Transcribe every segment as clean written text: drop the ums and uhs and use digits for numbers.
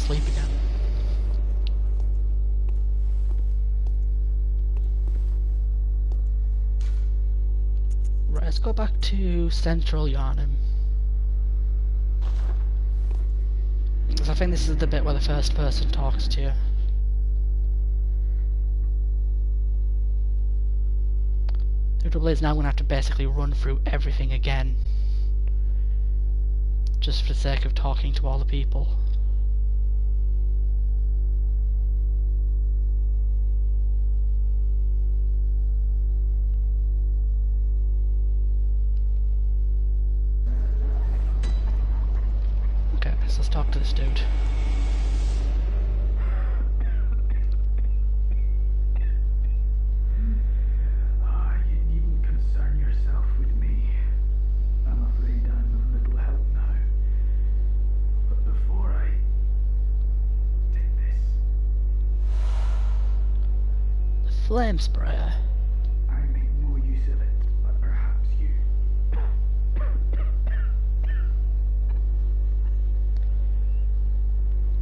asleep again. Right, let's go back to Central Yarnum. Because I think this is the bit where the first person talks to you. The trouble is now I'm going to have to basically run through everything again. Just for the sake of talking to all the people. Okay, so let's talk to this dude. You needn't concern yourself with me. I'm afraid I'm of little help now. But before I take this, The flame sprayer. I make no use of it, but perhaps you.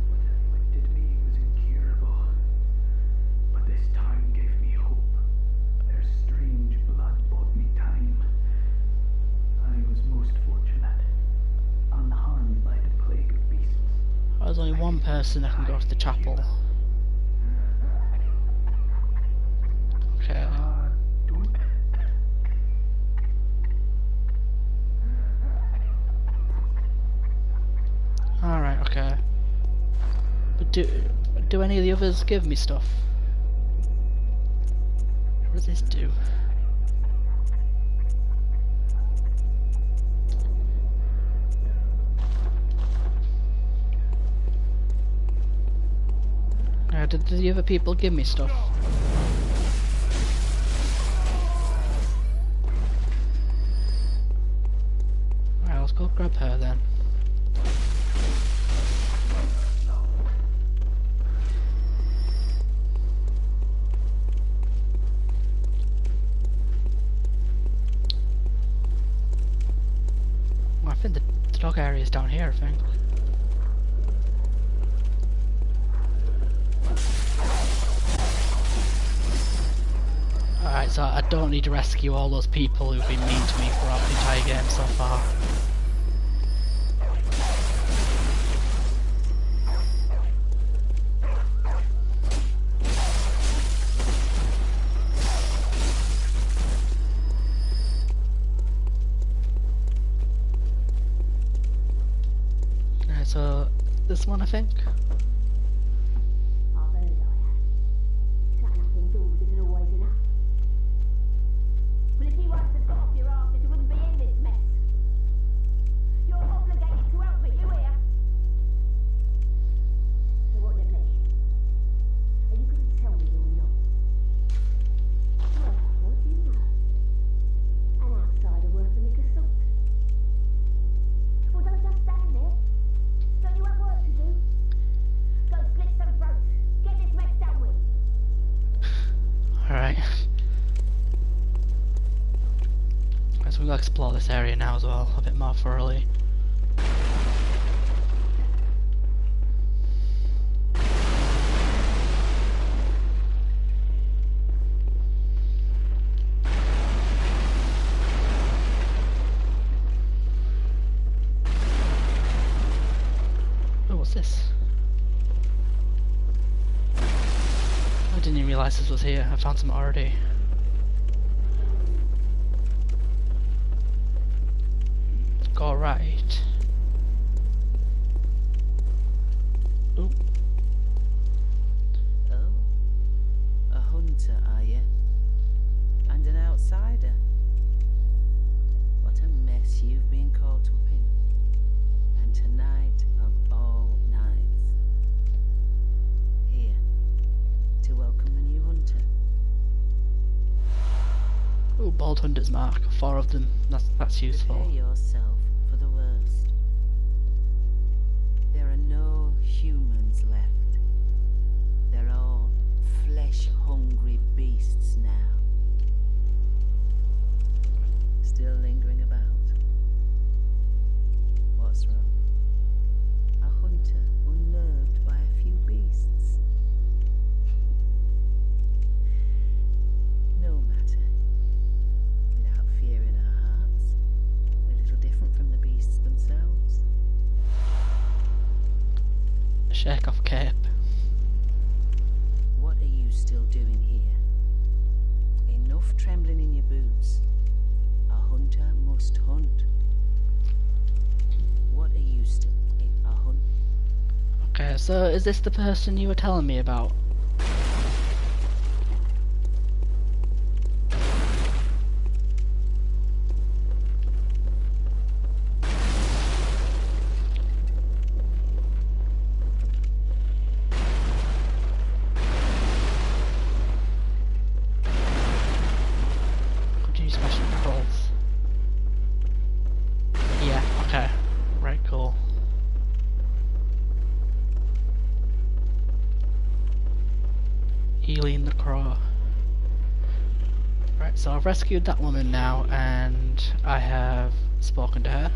What afflicted me was incurable, but this time gave me hope. Their strange blood bought me time. I was most fortunate, unharmed by the plague of beasts. There's only one person that can go to the chapel. Okay. Don't. Alright, okay. But do any of the others give me stuff? What does this do? Did the other people give me stuff? Alright, let's go grab her then. Well, I think the dog area is down here, I think. Alright, so I don't need to rescue all those people who've been mean to me throughout the entire game so far. Alright, so this one I think. Alright. So we'll explore this area now as well, a bit more thoroughly. Oh, what's this? I didn't even realise this was here. I found some already. Go right. Ooh. Oh, a hunter, are you? And an outsider? What a mess you've been caught up in. And tonight of all nights. Here, to welcome the new hunter. Ooh, Bald Hunter's Mark. 4 of them. That's useful. Prepare yourself for the worst. There are no humans left. They're all flesh-hungry beasts now. Still lingering about. What's wrong? A hunter unnerved by Okay, so is this the person you were telling me about? Could you use special controls? Yeah, okay. Right, cool. Eileen the Crow. Right, so I've rescued that woman now, and I have spoken to her.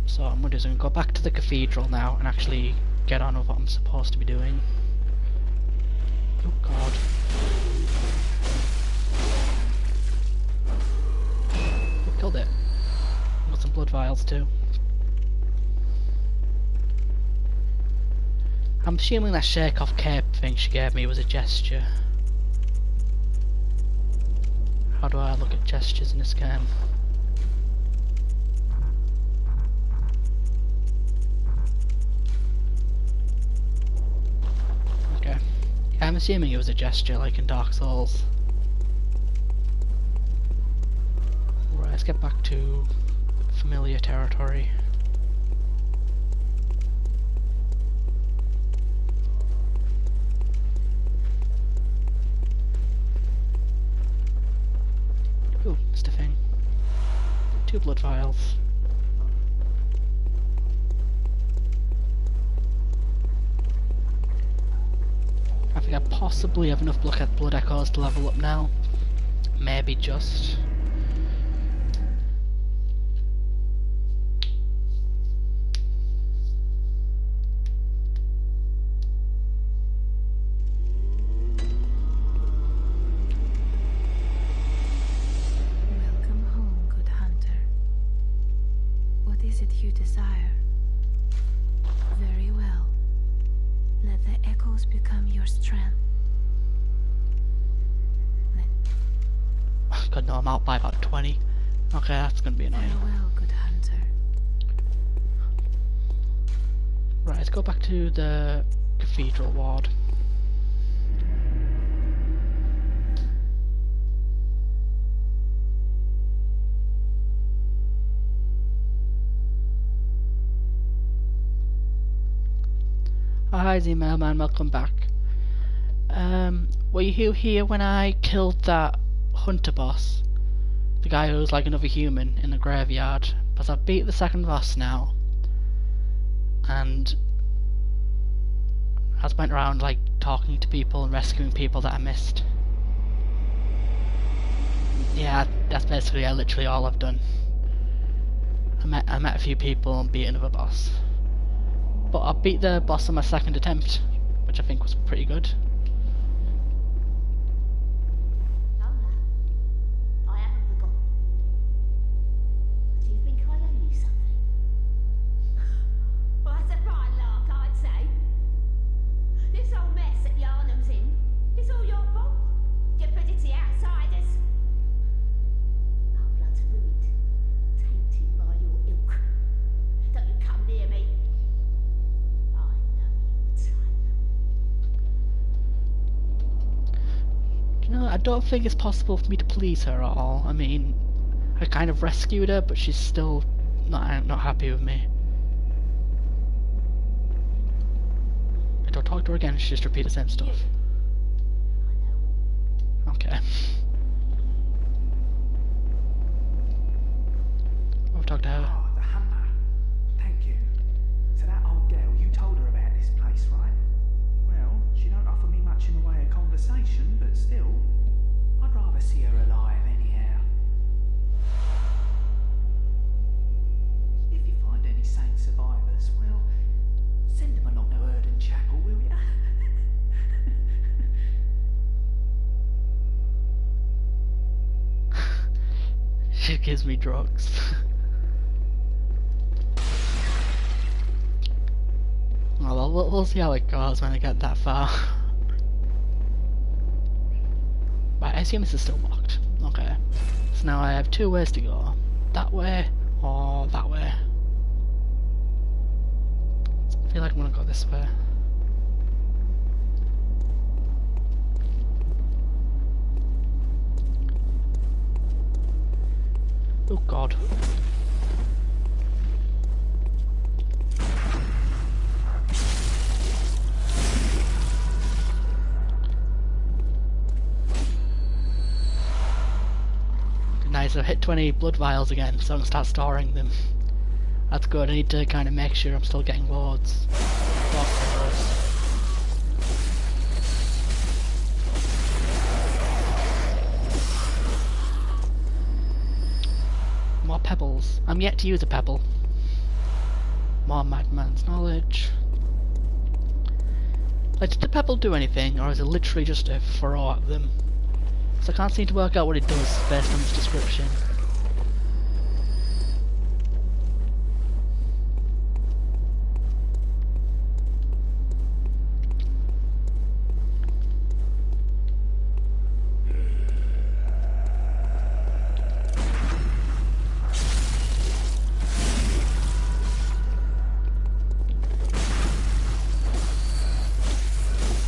So I'm going to go back to the cathedral now and actually get on with what I'm supposed to be doing. Oh god. Oh, killed it. Got some blood vials too. I'm assuming that shake-off cape thing she gave me was a gesture. How do I look at gestures in this game? Okay. Yeah, I'm assuming it was a gesture like in Dark Souls. Right, let's get back to familiar territory. Ooh, missed a thing. 2 blood vials. I think I possibly have enough blood echoes to level up now. Maybe just. Welcome home, good hunter. What is it you desire? Very well. Let the echoes become your strength. God no, I'm out by about 20. Okay, that's gonna be annoying. Farewell, good hunter. Right, let's go back to the cathedral ward. Oh, hi Z-Mailman, welcome back. Were you here when I killed that hunter boss? The guy who was like another human in the graveyard? Because I've beat the second boss now. And I just went around like talking to people and rescuing people that I missed. Yeah, that's basically literally all I've done. I met a few people and beat another boss. But I beat the boss on my second attempt, which I think was pretty good. I haven't forgotten. Do you think I owe you something? Well, that's a fine lark, I'd say. This whole mess that Yarnum's in, it's all your fault. You put it to the outsiders. Our blood's ruined, tainted by your ilk. Don't you come near me. I know your type. You know, I don't think it's possible for me to please her at all. I mean, I kind of rescued her, but she's still not happy with me. I don't talk to her again, she just repeat the same stuff. I know. Okay. I've talked to her. Ah, the hunter. Thank you. So that old girl, you told her about this place, right? Well, she don't offer me much in the way of conversation, but still, I'd rather see her alive anyhow. If you find any sane survivors, well, send them along to Erdon Chapel, will ya? She gives me drugs. Oh, well, we'll see how it goes when I get that far. Right, I assume this is still locked. Okay. So now I have 2 ways to go. That way, or that way. feel like I'm gonna go this way. Oh god. Nice, I've hit 20 blood vials again, so I'm gonna start storing them. That's good, I need to kind of make sure I'm still getting loads. More pebbles. I'm yet to use a pebble. More madman's knowledge. Like, did the pebble do anything, or is it literally just a throw at them? So I can't seem to work out what it does based on this description.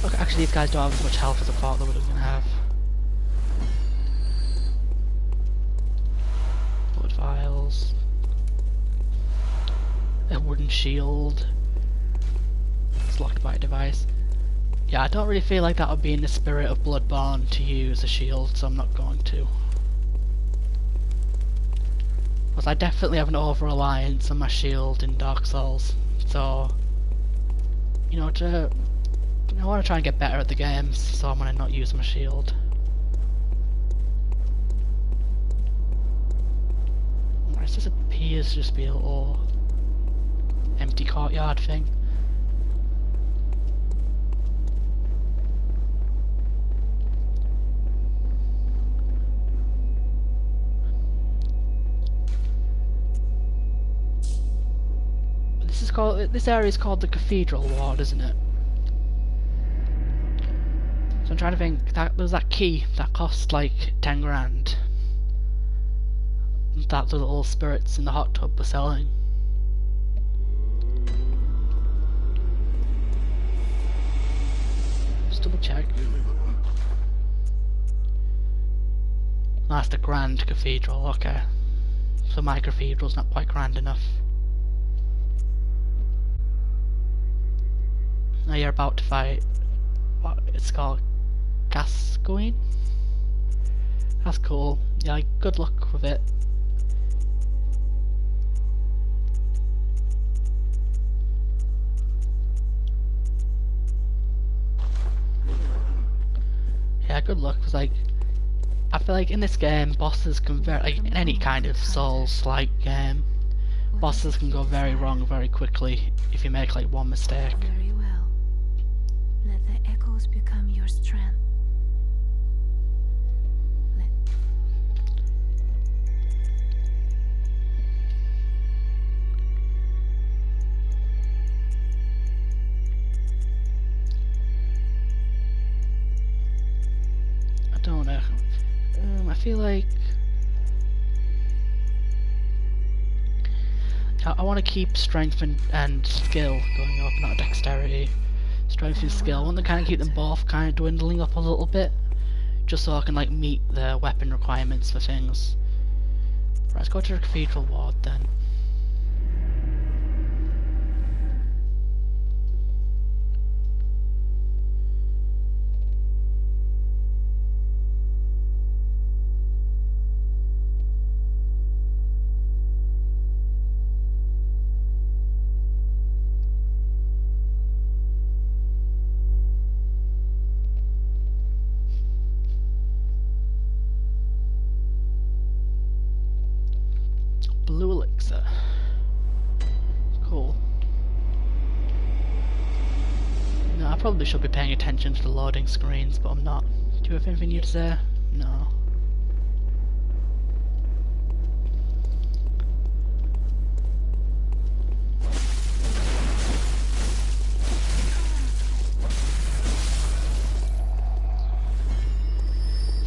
Okay, actually these guys don't have as much health as I thought they were going to have. Blood vials. A wooden shield. It's locked by a device. Yeah, I don't really feel like that would be in the spirit of Bloodborne to use a shield, so I'm not going to. Because I definitely have an over-reliance on my shield in Dark Souls, so... You know, I want to try and get better at the games, so I'm going to not use my shield. Alright, so this appears to just be a little empty courtyard thing. This area is called the Cathedral Ward, isn't it? So I'm trying to think, there's that key that cost like 10 grand. That the little spirits in the hot tub were selling. Just double check. That's the Grand Cathedral, okay. So my cathedral's not quite grand enough. Now you're about to fight what it's called, Gascoigne? That's cool. Yeah, good luck with it. Yeah, good luck, because like, I feel like in this game, bosses can like in any kind of Souls-like game, bosses can go very wrong very quickly if you make like one mistake. Very well. Let the echoes become your strength. I don't know. I feel like I want to keep strength and skill going up, not dexterity. Strength and skill. I want to kind of keep them both kind of dwindling up a little bit, just so I can like meet the weapon requirements for things. Right, let's go to the Cathedral Ward then. Blue elixir. Cool. No, I probably should be paying attention to the loading screens, but I'm not. Do you have anything you'd say? No.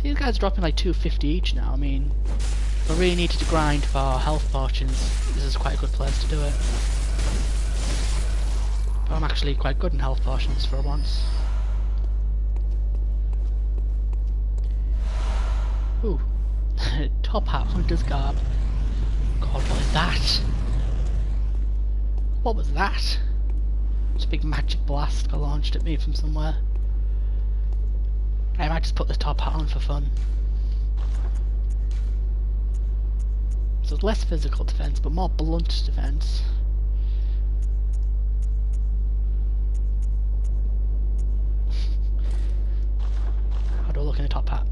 These guys are dropping like 250 each now. I mean, if I really needed to grind for health potions, this is quite a good place to do it. But I'm actually quite good in health potions for once. Ooh. Top hat, hunter's garb. God, what is that? What was that? It's a big magic blast got launched at me from somewhere. I might just put the top hat on for fun. So it's less physical defense, but more blunt defense. How do I look in a top hat?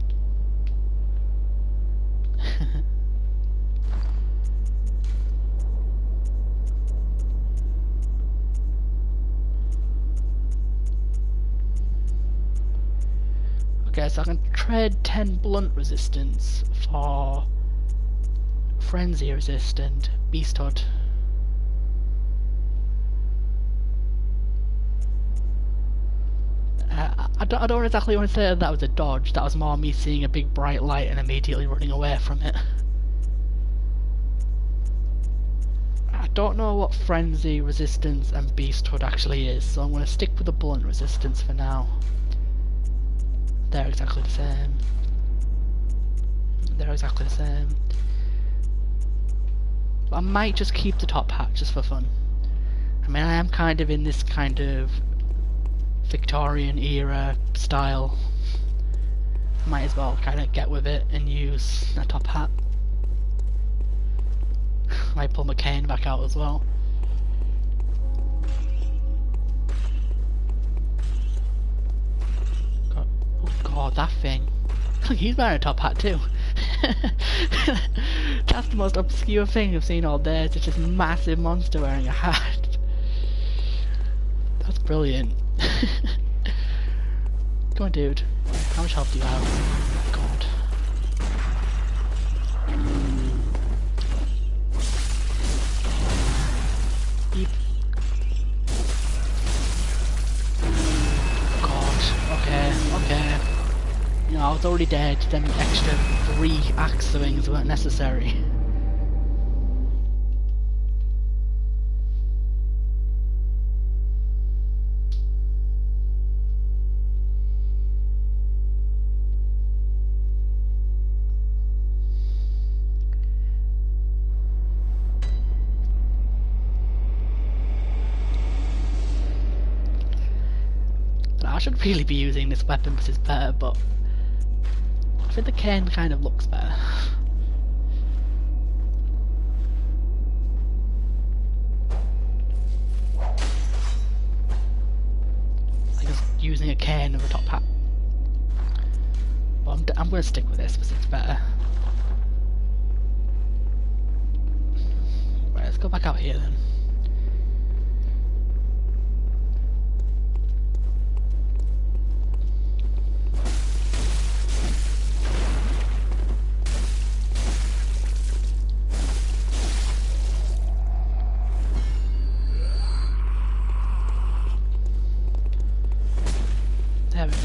Okay, so I can trade 10 blunt resistance for frenzy resistant beast hood. I don't exactly want to say that was a dodge. That was more me seeing a big bright light and immediately running away from it. I don't know what frenzy resistance and beast hood actually is, so I'm going to stick with the blunt resistance for now. They're exactly the same. They're exactly the same. But I might just keep the top hat just for fun. I mean, I am kind of in this kind of Victorian era style. Might as well kind of get with it and use a top hat. Might pull my cane back out as well. God, oh god, that thing. He's wearing a top hat too. That's the most obscure thing I've seen all day. It's just this massive monster wearing a hat. That's brilliant. Go on, dude. How much health do you have? God. Beep. God. Okay. You know, I was already dead. Them extra 3 axe swings weren't necessary. I should really be using this weapon because it's better, but I think the cane kind of looks better. I guess using a cane of a top hat. But I'm going to stick with this because it's better. Right, let's go back out here then. There we go.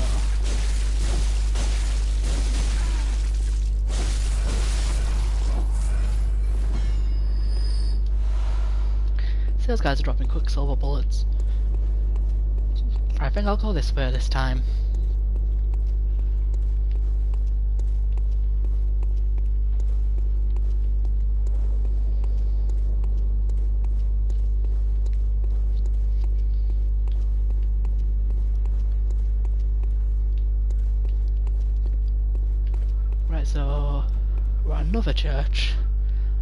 See, those guys are dropping quicksilver bullets. I think I'll go this way this time. Right, so we're at another church.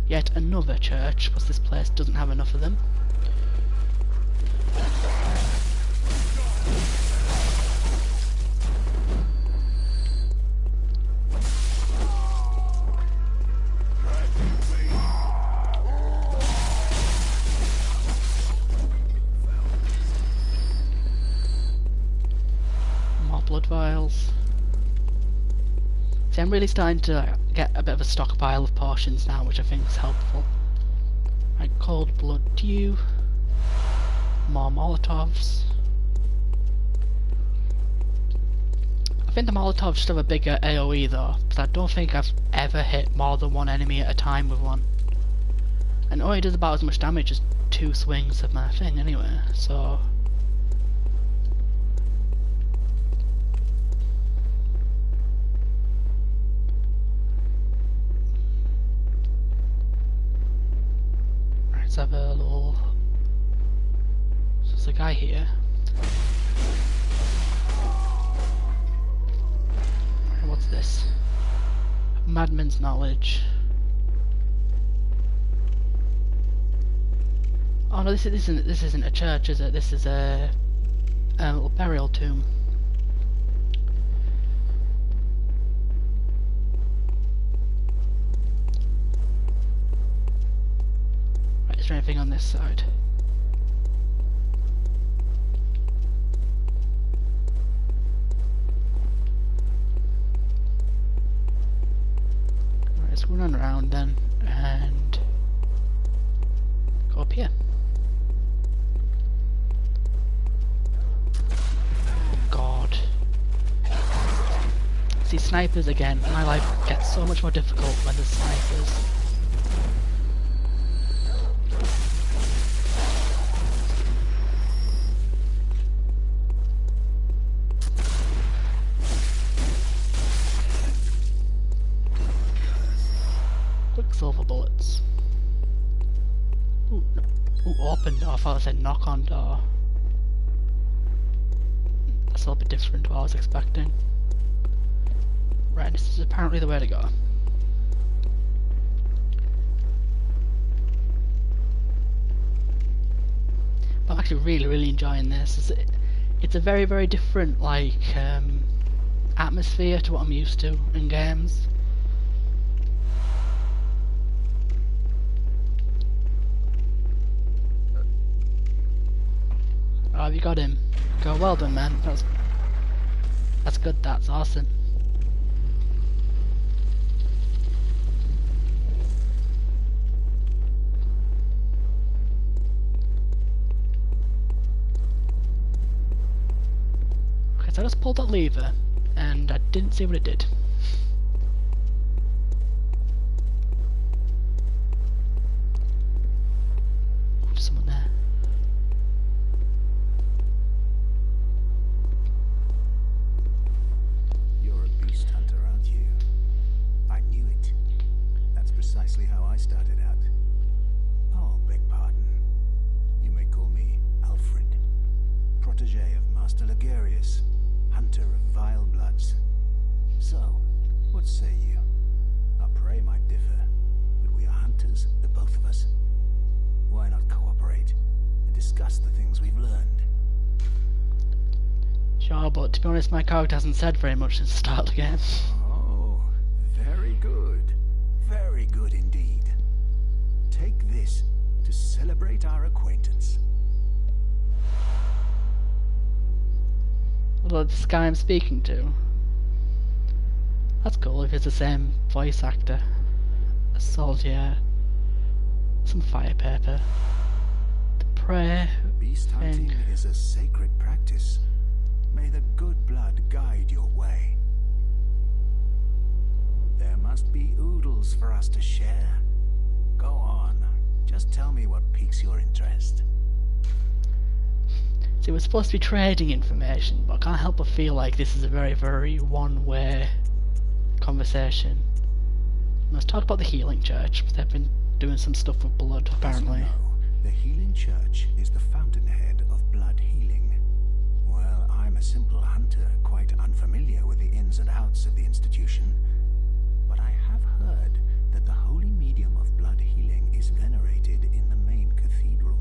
Yet another church, because this place doesn't have enough of them. More blood vials. See, I'm really starting to get a bit of a stockpile of potions now, which I think is helpful. Right, cold blood dew. More Molotovs. I think the Molotovs should have a bigger AoE though, because I don't think I've ever hit more than one enemy at a time with one. And it only does about as much damage as 2 swings of my thing anyway, so Let's have a little... So there's a guy here. What's this? Madman's knowledge. Oh no, this isn't a church, is it? This is a little burial tomb. Right, is there anything on this side? Right, let's go run around then and go up here. God. See, snipers again. My life gets so much more difficult when there's snipers. Quicksilver bullets. Ooh, no. Ooh, open door. I thought it said knock on door. That's a little bit different to what I was expecting. Right, this is apparently the way to go. But I'm actually really enjoying this. It's a very different like atmosphere to what I'm used to in games. Oh, have you got him? Go, well done, man. That's good. That's awesome. Okay, so I just pulled that lever, and I didn't see what it did. There's someone there. Precisely how I started out. Oh, beg pardon. You may call me Alfred, protege of Master Ligarius, hunter of vile bloods. So, what say you? Our prey might differ, but we are hunters, the both of us. Why not cooperate and discuss the things we've learned? Sure, but to be honest, my character hasn't said very much since the start of the game. Oh, very good. Very good indeed. Take this to celebrate our acquaintance. Well, this guy I'm speaking to. That's cool if it's the same voice actor. A soldier. Some fire paper. The prayer. Beast hunting is a sacred practice. May the good blood guide your way. There must be oodles for us to share. Go on. Just tell me what piques your interest. See, we're supposed to be trading information, but I can't help but feel like this is a very one-way conversation. Let's talk about the Healing Church. They've been doing some stuff with blood, apparently. As you know, the Healing Church is the fountainhead of blood healing. Well, I'm a simple hunter, quite unfamiliar with the ins and outs of the institution. But I have heard that the holy medium of blood healing is venerated in the main cathedral,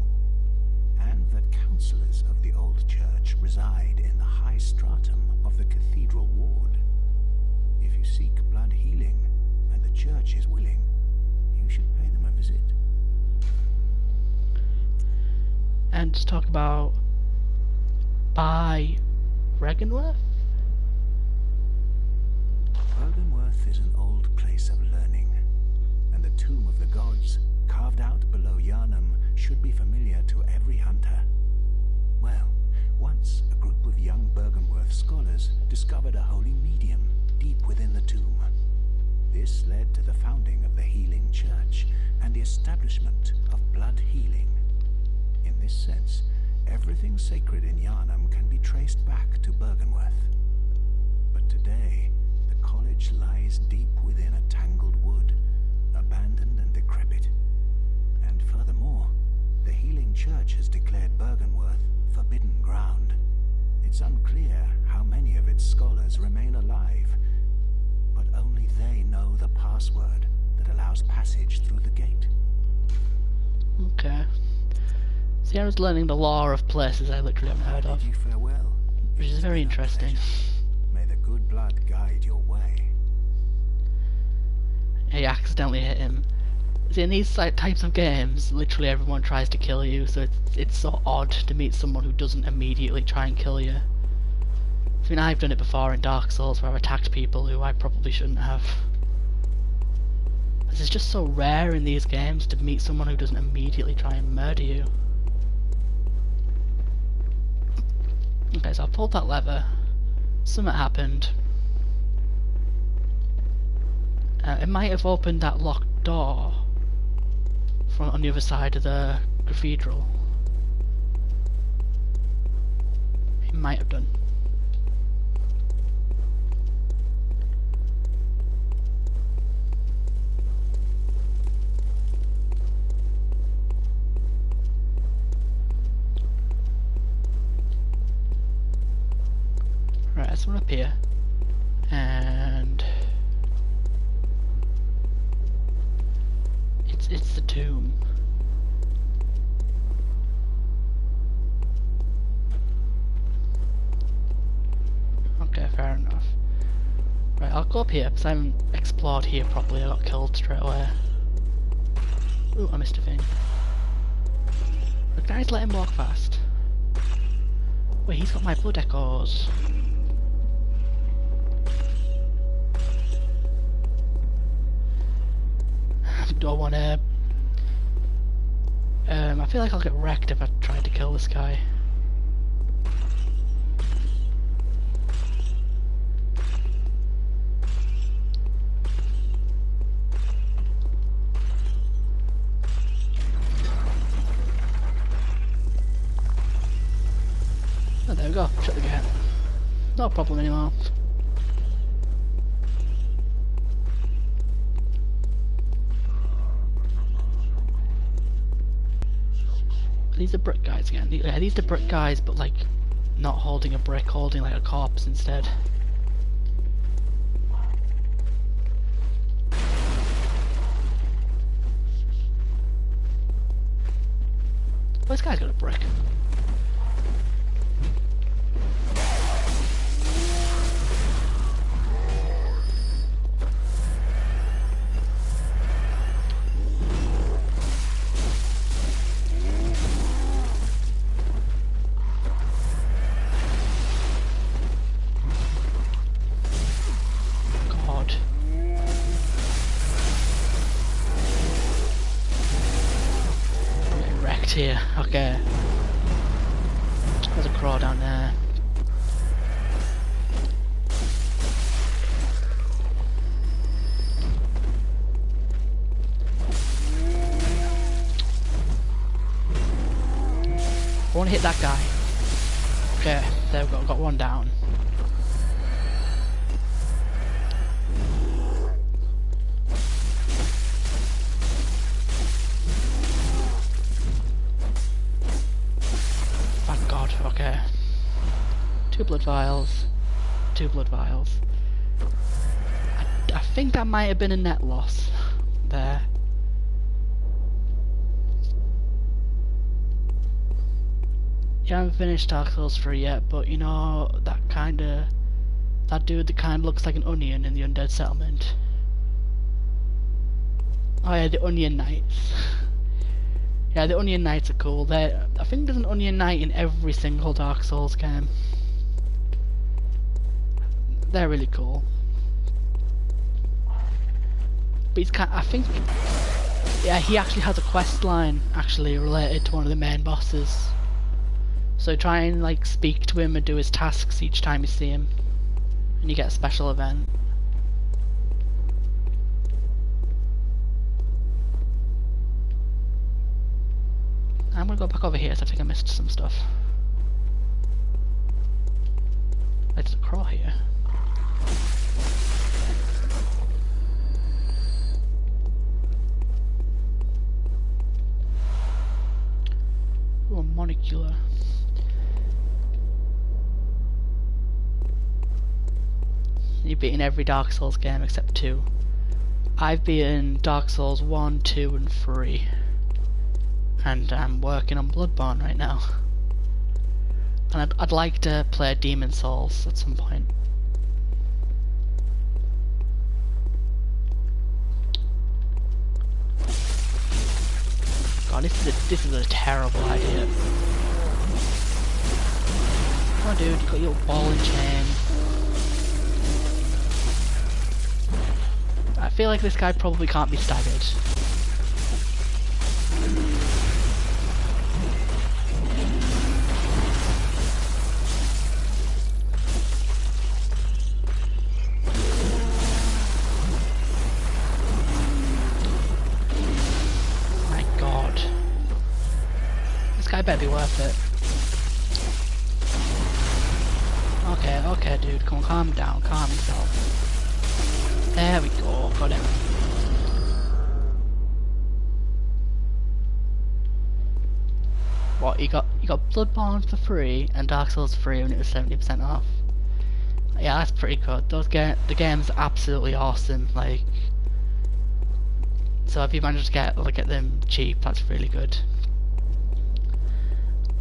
and that counselors of the old church reside in the high stratum of the cathedral ward. If you seek blood healing, and the church is willing, you should pay them a visit. And to talk about by Regenworth? Bergenworth is an old place of learning, and the Tomb of the Gods, carved out below Yharnam, should be familiar to every hunter. Well, once a group of young Bergenworth scholars discovered a holy medium deep within the tomb. This led to the founding of the Healing Church and the establishment of blood healing. In this sense, everything sacred in Yharnam can be traced back to Bergenworth. But today, the college lies deep within a tangled wood, abandoned and decrepit. And furthermore, church has declared Bergenworth forbidden ground. It's unclear how many of its scholars remain alive, but only they know the password that allows passage through the gate. Okay. See, I was learning the lore of places I literally haven't heard of, Bid you farewell. which is very interesting. May the good blood guide your way. I accidentally hit him. See, in these types of games, literally everyone tries to kill you, so it's so odd to meet someone who doesn't immediately try and kill you. I mean, I've done it before in Dark Souls where I've attacked people who I probably shouldn't have. This is just so rare in these games to meet someone who doesn't immediately try and murder you. Okay, so I pulled that lever. Something happened. It might have opened that locked door from on the other side of the cathedral. It might have done. Right, let's run up here. And it's the tomb. Okay, fair enough. Right, I'll go up here because I haven't explored here properly. I got killed straight away. Ooh, I missed a thing. The guys let him walk fast. Wait, he's got my blood echoes. Do I want to... I feel like I'll get wrecked if I try to kill this guy. Oh, there we go. Shut the gate. No problem anymore. These are brick guys again. Yeah, these are brick guys, but like not holding a brick, holding like a corpse instead. Oh, this guy's got a brick. Here, okay. There's a crow down there. I want to hit that guy. Okay, there we go, got one down. Okay. 2 blood vials. 2 blood vials. I think that might have been a net loss there. Yeah, I haven't finished Dark Souls 3 yet, but you know, that dude that kinda looks like an onion in the Undead Settlement. Oh yeah, the Onion Knights. Yeah, the Onion Knights are cool. I think there's an Onion Knight in every single Dark Souls game. They're really cool. But he's I think, yeah, he actually has a quest line actually related to one of the main bosses. So try and like speak to him and do his tasks each time you see him, and you get a special event. I'm gonna go back over here, so I think I missed some stuff. There's a crow here. beaten every Dark Souls game except 2. I've beaten Dark Souls 1, 2 and 3. And I'm working on Bloodborne right now. And I'd like to play Demon Souls at some point. God, this is a terrible idea. Come on, dude, you got your ball and chain. I feel like this guy probably can't be staggered. My God. This guy better be worth it. Okay, dude, come on, calm down, calm yourself. There we go, got him. What, you got Bloodborne for free and Dark Souls free when it was 70% off. Yeah, that's pretty good. The game's absolutely awesome. Like, so if you manage to get them cheap, that's really good.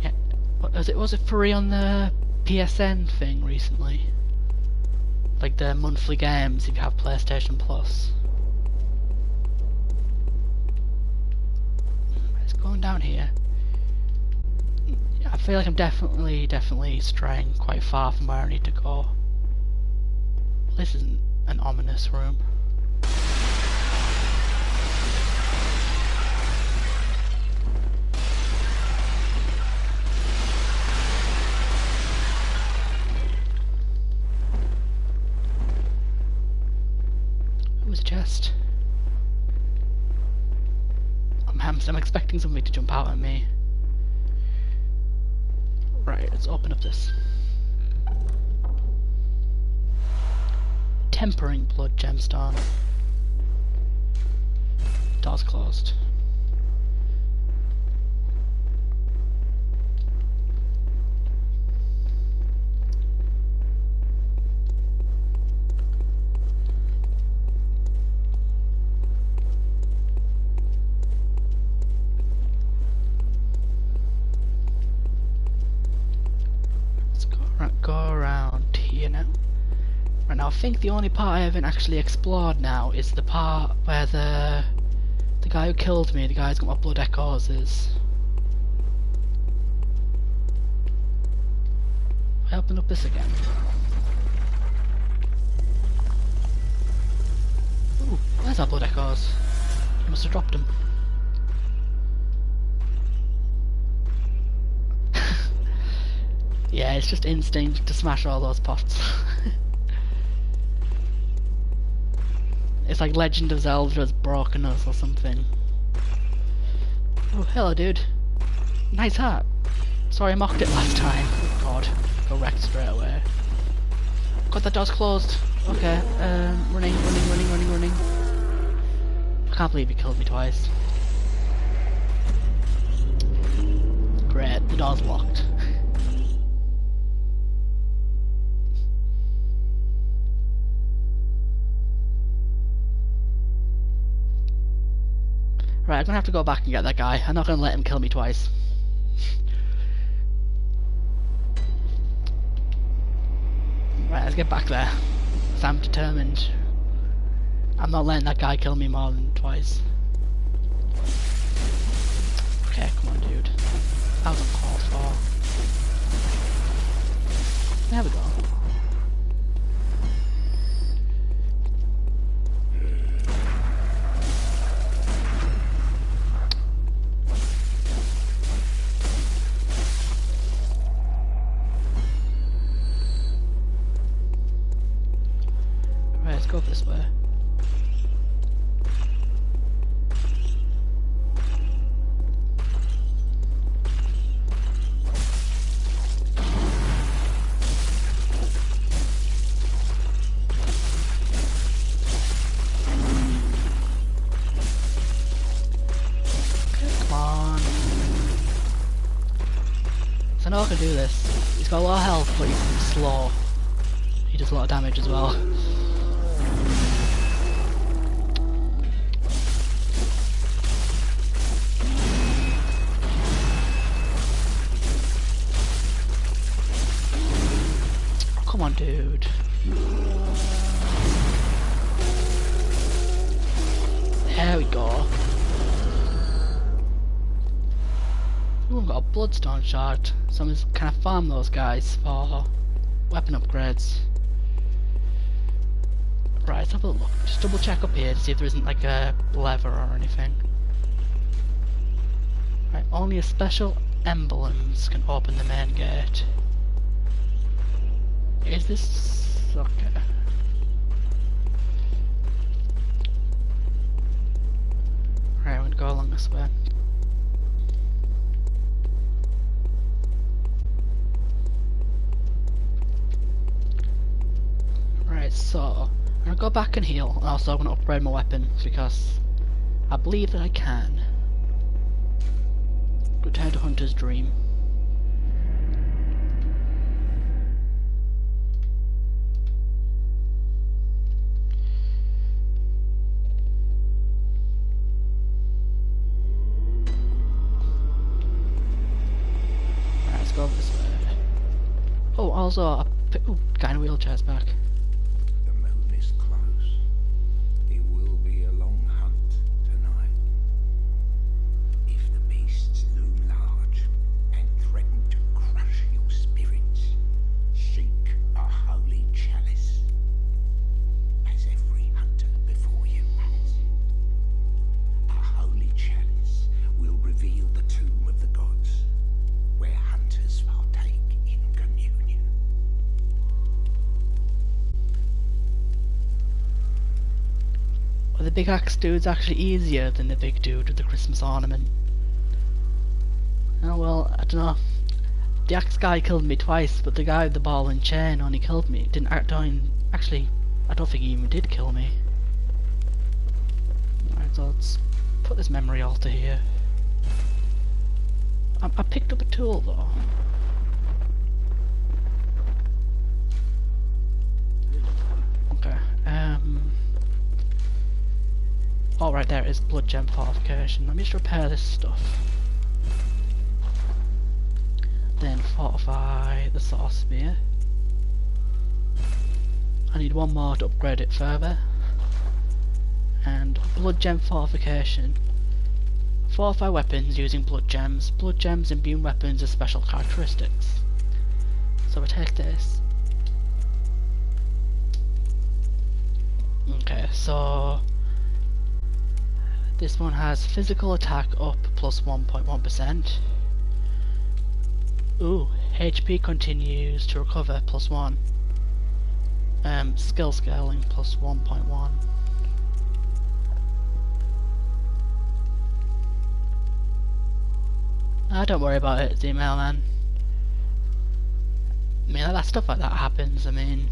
Yeah, was it free on the PSN thing recently? Like the monthly games if you have PlayStation Plus. It's going down here. I feel like I'm definitely straying quite far from where I need to go. This isn't an ominous room. It was a chest. I'm expecting something to jump out at me. Right, let's open up this. Tempering blood gemstone. Door's closed. Go around here now. Right now, I think the only part I haven't actually explored now is the part where the guy who killed me, the guy who's got my blood echoes, is. I open up this again. Ooh, where's our blood echoes? I must have dropped them. Yeah, it's just instinct to smash all those pots. It's like Legend of Zelda has broken us or something. Oh, hello, dude. Nice hat. Sorry I mocked it last time. Oh God, go wrecked straight away. God, that door's closed. Okay, running. I can't believe he killed me twice. Great, the door's locked. Right, I'm gonna have to go back and get that guy. I'm not gonna let him kill me twice. Right, let's get back there. 'Cause I'm determined. I'm not letting that guy kill me more than twice. Okay, come on, dude. That was uncalled for. There we go. Let's go this way. Come on. So I know I can do this. He's got a lot of health, but he's slow. He does a lot of damage as well. dude. There we go. Ooh, I've got a bloodstone shard. So I'm just kind of farm those guys for weapon upgrades. Right, let's have a look. Just double check up here to see if there isn't like a lever or anything. Right, only a special emblems can open the main gate. Is this... okay. Right, I'm gonna go along this way. Right, so I'm gonna go back and heal, and also I'm gonna upgrade my weapon because I believe that I can. Return to Hunter's Dream. Right, let's go over this way. Oh, also, guy in a wheelchair's back. The moon is close. It will be a long hunt tonight. If the beasts loom large and threaten to crush your spirits, seek a holy chalice, as every hunter before you has. A holy chalice will reveal the tomb of the gods, where hunters partake in communion. Well, the big axe dude's actually easier than the big dude with the Christmas ornament. Oh well, I don't know. The axe guy killed me twice, but the guy with the ball and chain only killed me. Actually, I don't think he even did kill me. Alright, so let's put this memory altar here. I picked up a tool though. Okay, oh, right there is blood gem fortification. Let me just repair this stuff. Then fortify the sword spear. I need one more to upgrade it further. And blood gem fortification. Fortify weapons using blood gems. Blood gems imbue weapons with special characteristics. So we take this. Okay, so this one has physical attack up plus 1.1%. Ooh, HP continues to recover plus 1. Skill scaling plus 1.1. Don't worry about it, email man. I mean, that stuff like that happens. I mean,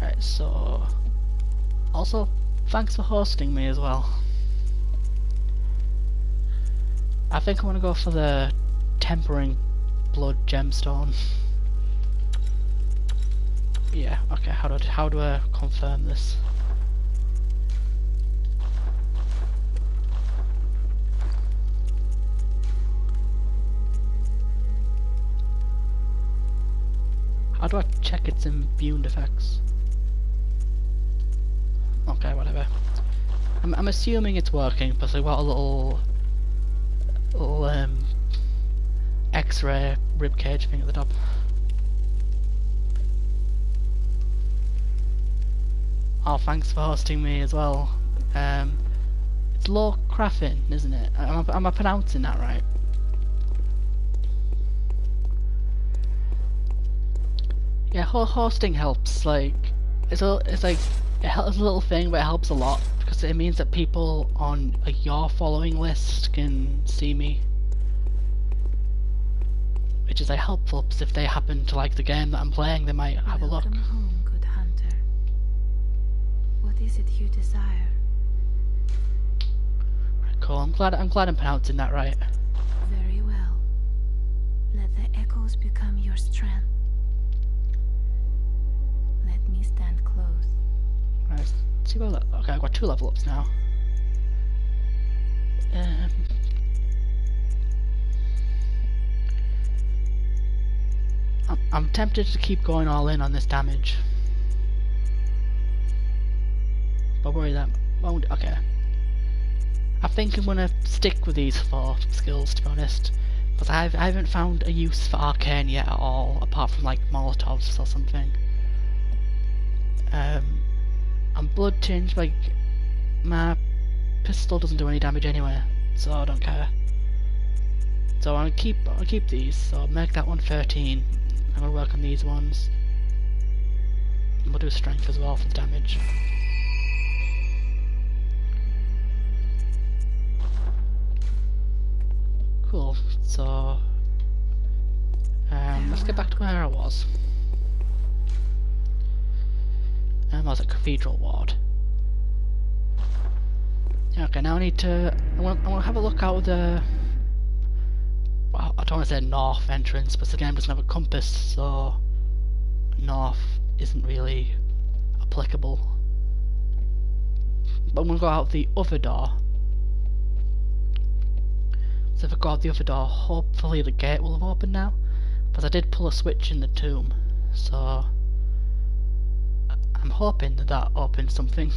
right. So, also, thanks for hosting me as well. I think I want to go for the tempering blood gemstone. Yeah. Okay. How do I confirm this? How do I check its immune effects? Okay, whatever. I'm assuming it's working because I've got a little X-ray ribcage thing at the top. Oh, thanks for hosting me as well. It's Low Craffin, isn't it? Am I pronouncing that right? Yeah, hosting helps. Like, it's like it helps a little thing, but it helps a lot because it means that people on like your following list can see me, which is like helpful because if they happen to like the game that I'm playing, they might have a look. Welcome home, good hunter. What is it you desire? Right, cool. I'm glad I'm pronouncing that right. Very well. Let the echoes become your strength. Let me stand close. Right, let's see what. Okay, I've got 2 level ups now. I'm tempted to keep going all in on this damage. But worry that won't. Okay. I think I'm gonna stick with these 4 skills, to be honest. Because I haven't found a use for Arcane yet at all, apart from like Molotovs or something. I'm blood tinged, like my pistol doesn't do any damage anyway, so I don't care. So I'll keep these. So I'll make that one 13. I'm gonna work on these ones. And we'll do strength as well for the damage. Cool. So let's get back to where I was. I was at Cathedral Ward. Yeah, okay, now I need to. I want to have a look out the. Well, I don't want to say north entrance, but the game doesn't have a compass, so north isn't really applicable. But I'm gonna go out the other door. So if I go out the other door, hopefully the gate will have opened now, because I did pull a switch in the tomb, so I'm hoping that that opens something.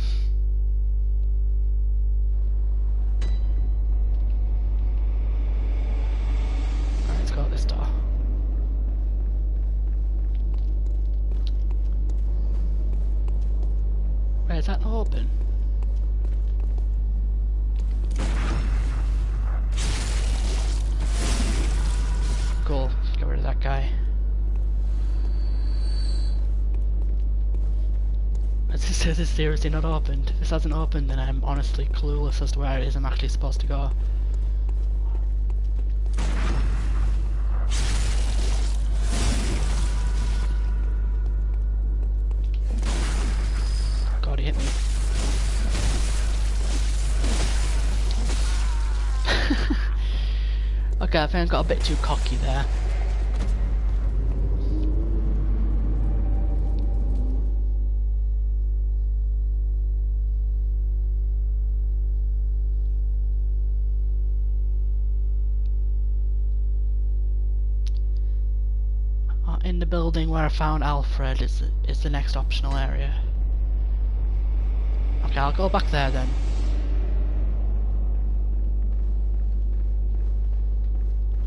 Alright, let's go out this door. Wait, is that not open? Cool, get rid of that guy. This is seriously not opened. If this hasn't opened, then I'm honestly clueless as to where it is I'm actually supposed to go. God, he hit me. Okay, I think I got a bit too cocky there. In the building where I found Alfred is the next optional area. Okay, I'll go back there then.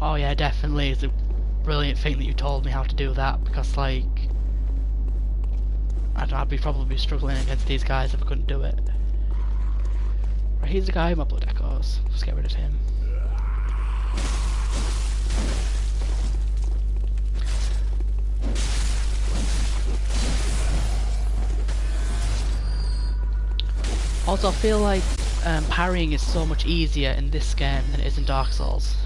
Oh yeah, definitely. It's a brilliant thing that you told me how to do that, because like I'd be probably struggling against these guys if I couldn't do it. Right, he's the guy with my blood echoes. Let's get rid of him. Also, I feel like parrying is so much easier in this game than it is in Dark Souls.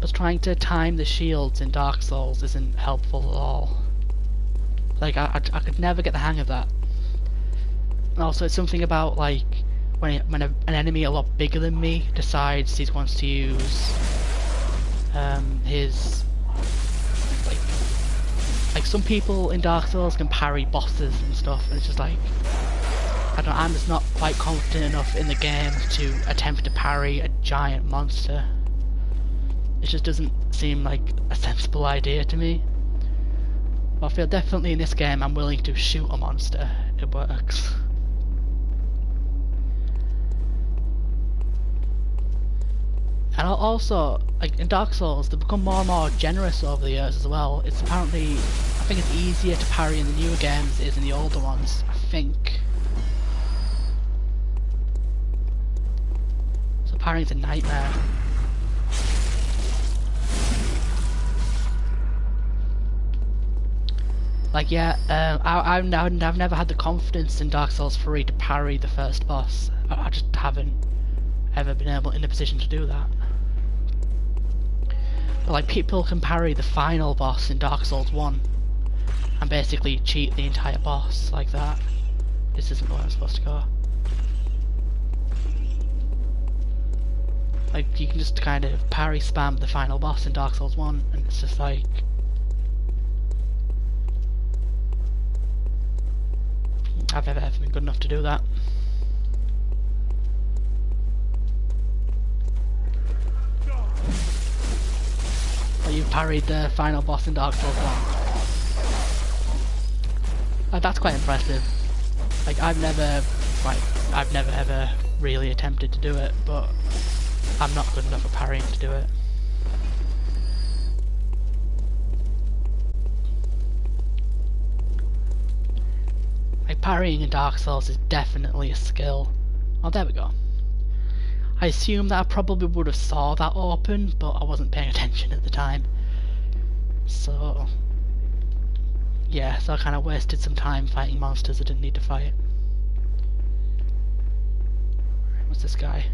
But trying to time the shields in Dark Souls isn't helpful at all. Like, I could never get the hang of that. And also, it's something about, like, when an enemy a lot bigger than me decides he wants to use his... Like, some people in Dark Souls can parry bosses and stuff, and it's just like... I'm just not quite confident enough in the game to attempt to parry a giant monster. It just doesn't seem like a sensible idea to me. But I feel definitely in this game I'm willing to shoot a monster. It works. And also, like in Dark Souls, they've become more and more generous over the years as well. It's apparently, I think it's easier to parry in the newer games than it is in the older ones, I think. Parrying's a nightmare. Like yeah, I've never had the confidence in Dark Souls 3 to parry the first boss. I just haven't ever been in a position to do that. But like people can parry the final boss in Dark Souls 1 and basically cheat the entire boss like that. This isn't where I'm supposed to go. Like, you can just kind of parry spam the final boss in Dark Souls 1, and it's just like... I've never ever been good enough to do that. But you've parried the final boss in Dark Souls 1. Like, that's quite impressive. Like, I've never ever really attempted to do it, but I'm not good enough at parrying to do it. Like, parrying in Dark Souls is definitely a skill. Oh, there we go. I assume that I probably would have saw that open, but I wasn't paying attention at the time. So, yeah, so I kind of wasted some time fighting monsters I didn't need to fight. What's this guy?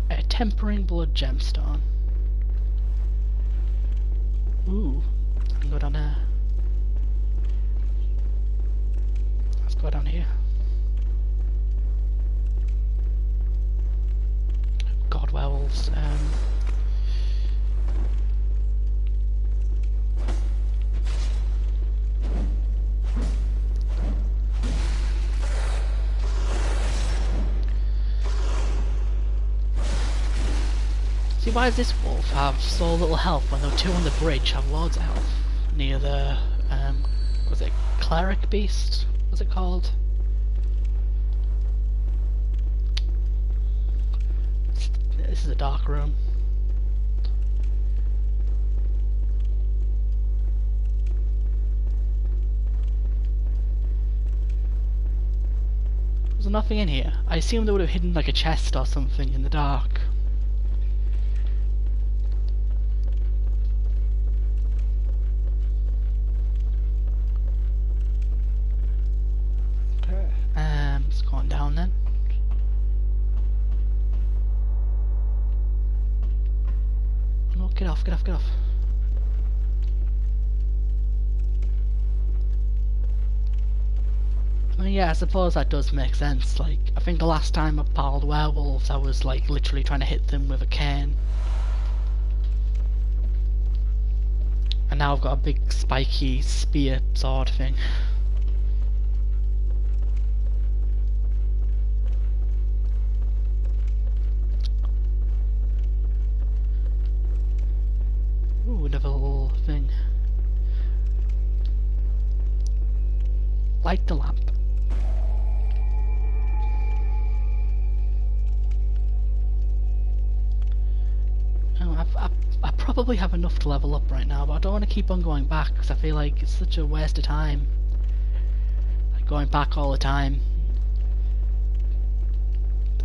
A tempering blood gemstone. Ooh, I can go down there. Let's go down here. God, werewolves. See, why does this wolf have so little health when the two on the bridge have loads of health? Near the, was it cleric beast? What's it called? This is a dark room. There's nothing in here. I assume they would have hidden like a chest or something in the dark. It's going down then. No, get off, get off, get off. I mean, yeah, I suppose that does make sense. Like, I think the last time I battled werewolves, I was like literally trying to hit them with a cane. And now I've got a big spiky spear sword thing. Ooh, another little thing. Light the lamp. Oh, I probably have enough to level up right now, but I don't want to keep on going back because I feel like it's such a waste of time. Like going back all the time.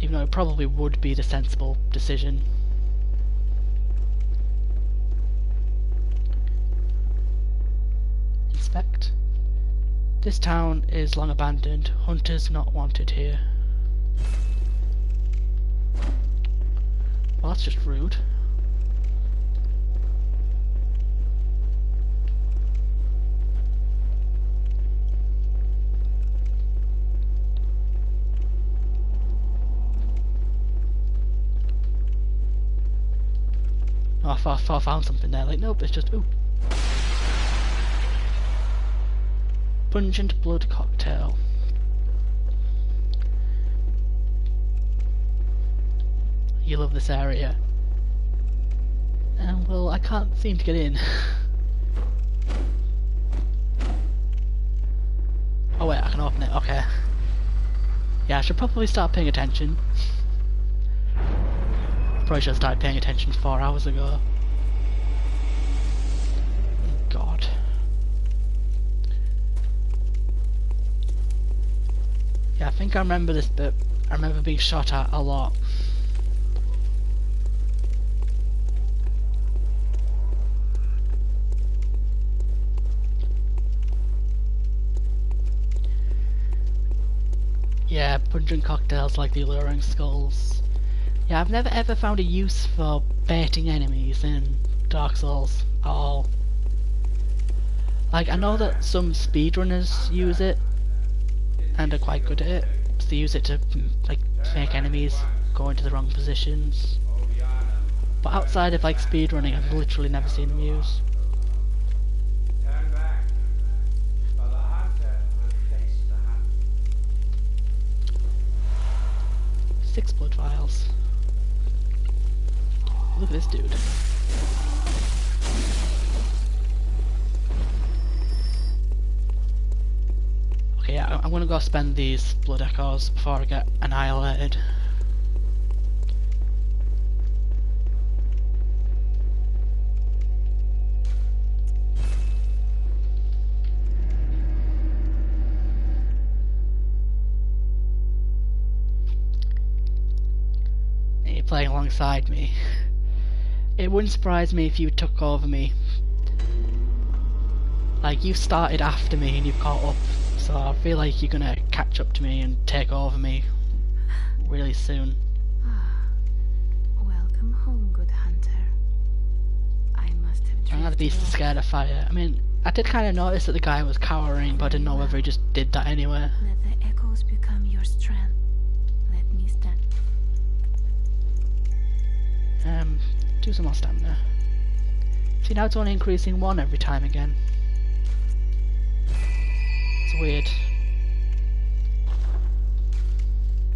Even though it probably would be the sensible decision. Inspect. This town is long abandoned. Hunters not wanted here. Well, that's just rude. Oh, I thought I found something there. Like, nope, it's just ooh. Pungent blood cocktail. You love this area. Well, I can't seem to get in. Oh wait, I can open it, okay. Yeah, I should probably start paying attention. Probably should have started paying attention 4 hours ago. God. Yeah, I think I remember this bit. I remember being shot at a lot. Yeah, pungent cocktails like the alluring skulls. Yeah, I've never ever found a use for baiting enemies in Dark Souls at all. Like, I know that some speedrunners use it and are quite good at it. So they use it to like make enemies go into the wrong positions. But outside of like speedrunning, I've literally never seen them use. Turn back, or the hunter will face the hunt. 6 blood vials. Look at this dude. Okay, yeah, I'm gonna go spend these blood echoes before I get annihilated. And you're playing alongside me. It wouldn't surprise me if you took over me. Like, you started after me and you've caught up. So I feel like you're gonna catch up to me and take over me really soon. Welcome home, good hunter. I must have I'm not the drifted beast off. scared of fire. I mean, I did kind of notice that the guy was cowering, but I didn't know whether he just did that anyway. Let the echoes become your strength. Let me stand. Do some more stamina. See, now it's only increasing 1 every time again. It's weird.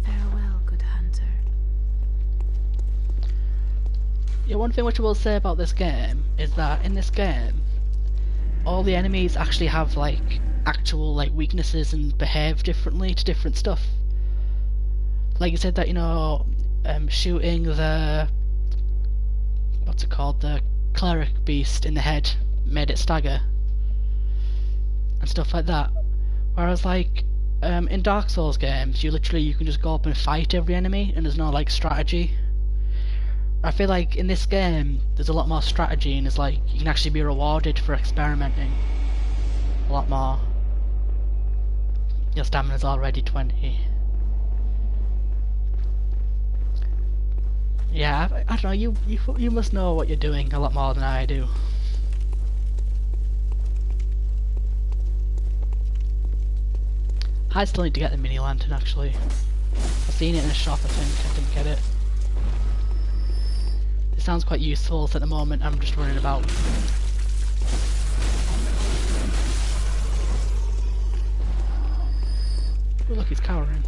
Farewell, good hunter. Yeah, one thing which I will say about this game is that in this game, all the enemies actually have like actual like weaknesses and behave differently to different stuff. Like you said that, you know, shooting the what's it called, the cleric beast in the head made it stagger and stuff like that. Whereas like in Dark Souls games, you can just go up and fight every enemy and there's no like strategy. I feel like in this game there's a lot more strategy and it's like you can actually be rewarded for experimenting a lot more. Your stamina's already 20. Yeah, I don't know, you must know what you're doing a lot more than I do. I still need to get the mini lantern actually. I've seen it in a shop, I think. I didn't get it. It sounds quite useful, so at the moment I'm just running about. Oh look, he's cowering.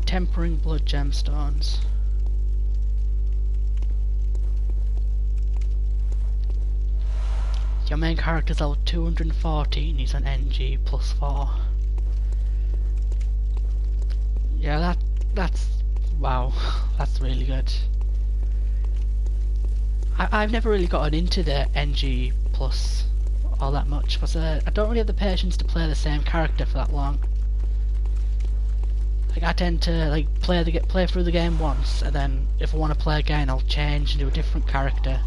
Tempering blood gemstones. Your main character's level 214, he's an NG +4. Yeah, that's wow, that's really good. I've never really gotten into the NG plus all that much because I don't really have the patience to play the same character for that long. Like I tend to like play through the game once, and then if I want to play again, I'll change and do a different character.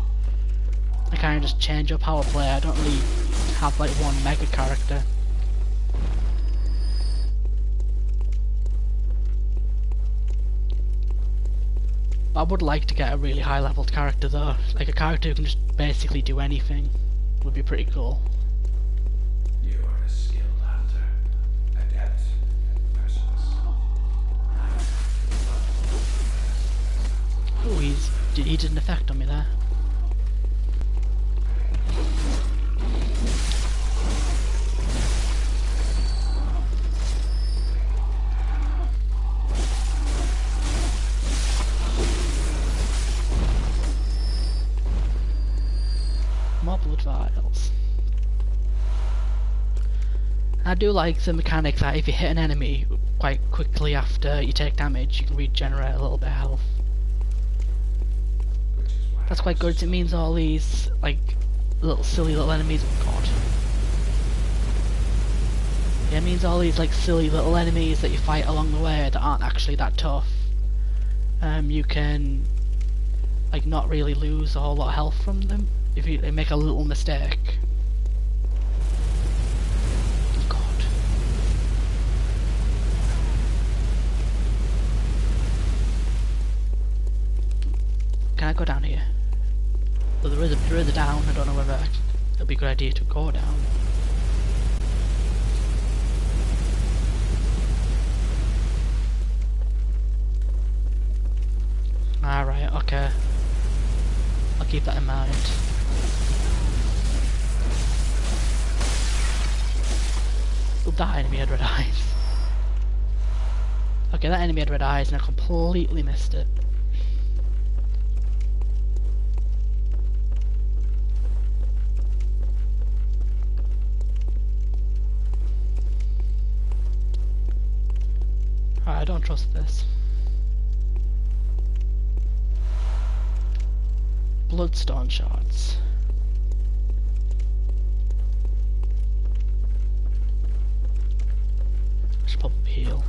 I kind of just change up how I play. I don't really have like one mega character. But I would like to get a really high leveled character though. Like a character who can just basically do anything would be pretty cool. You are a skilled hunter, adept, merciless. Oh, he did an effect on me there. More blood vials. I do like the mechanic that if you hit an enemy quite quickly after you take damage, you can regenerate a little bit of health. That's quite good. It means all these like silly little enemies. Oh god. Yeah, it means all these like silly little enemies that you fight along the way that aren't actually that tough. You can like not really lose a whole lot of health from them if you make a little mistake. God. Can I go down here? Well, there is a down. I don't know whether it'll be a good idea to go down. Right, okay. I'll keep that in mind. Oh, that enemy had red eyes. Okay, that enemy had red eyes and I completely missed it. Alright, I don't trust this. Bloodstone shards. I should probably heal.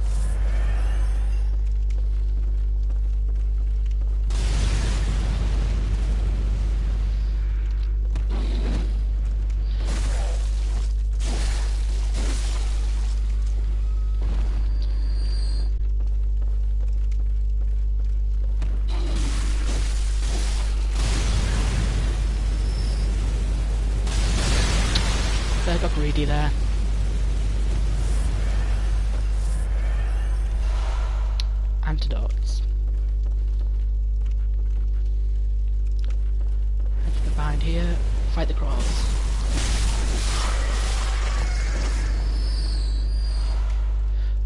I got greedy there. Antidotes. Anything behind here? Fight the crawls.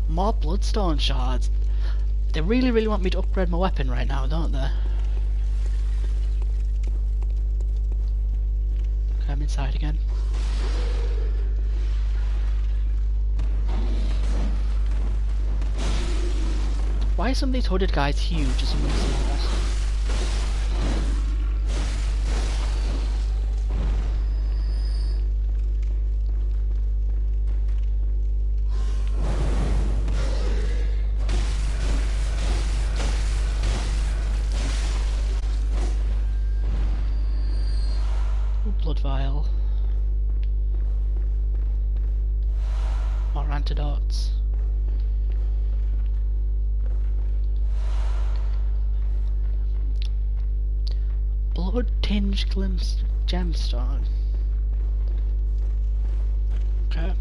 More bloodstone shards. They really want me to upgrade my weapon right now, don't they? Okay, I'm inside again. Why are some of these hooded guys huge and some of them small? Ooh, blood vial. More antidotes. Blood tinged glimpse gemstone. Okay.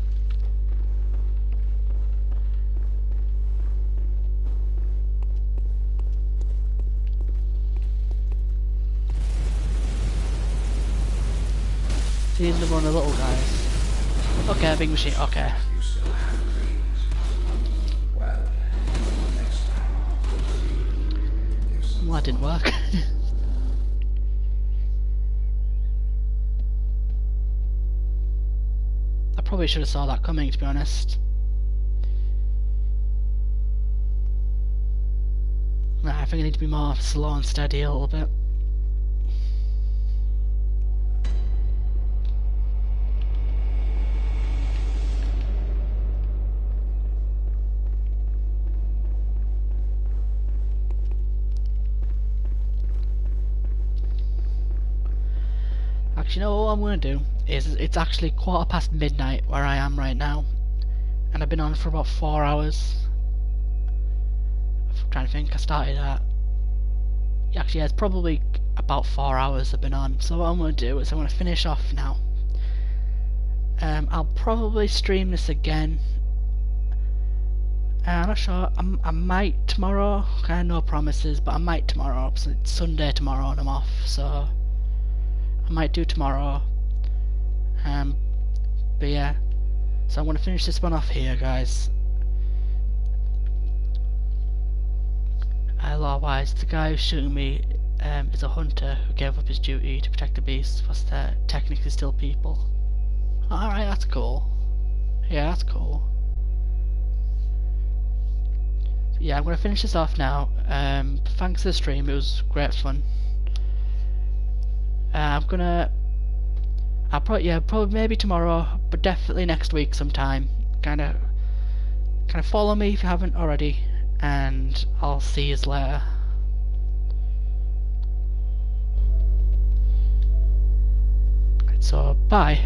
These are one of the little guys. Okay, big machine. Okay. You still have dreams. Well, next time. Well, that didn't work. I probably should have saw that coming, to be honest. Right, I think I need to be more slow and steady a little bit. Actually, you know what I'm going to do? It's actually midnight where I am right now. And I've been on for about 4 hours. I'm trying to think, I started at... Actually, yeah, it's probably about 4 hours I've been on. So what I'm going to do is I'm going to finish off now. I'll probably stream this again. I'm not sure, I might tomorrow. Okay, no promises, but I might tomorrow. So it's Sunday tomorrow and I'm off, so... I might do tomorrow. But yeah, so I'm going to finish this one off here, guys. Otherwise, the guy who's shooting me is a hunter who gave up his duty to protect the beasts, plus they're technically still people. Alright, that's cool. Yeah, that's cool. So yeah, I'm going to finish this off now. Thanks for the stream, it was great fun. I'll probably maybe tomorrow, but definitely next week sometime. Kind of follow me if you haven't already, and I'll see you later. So bye.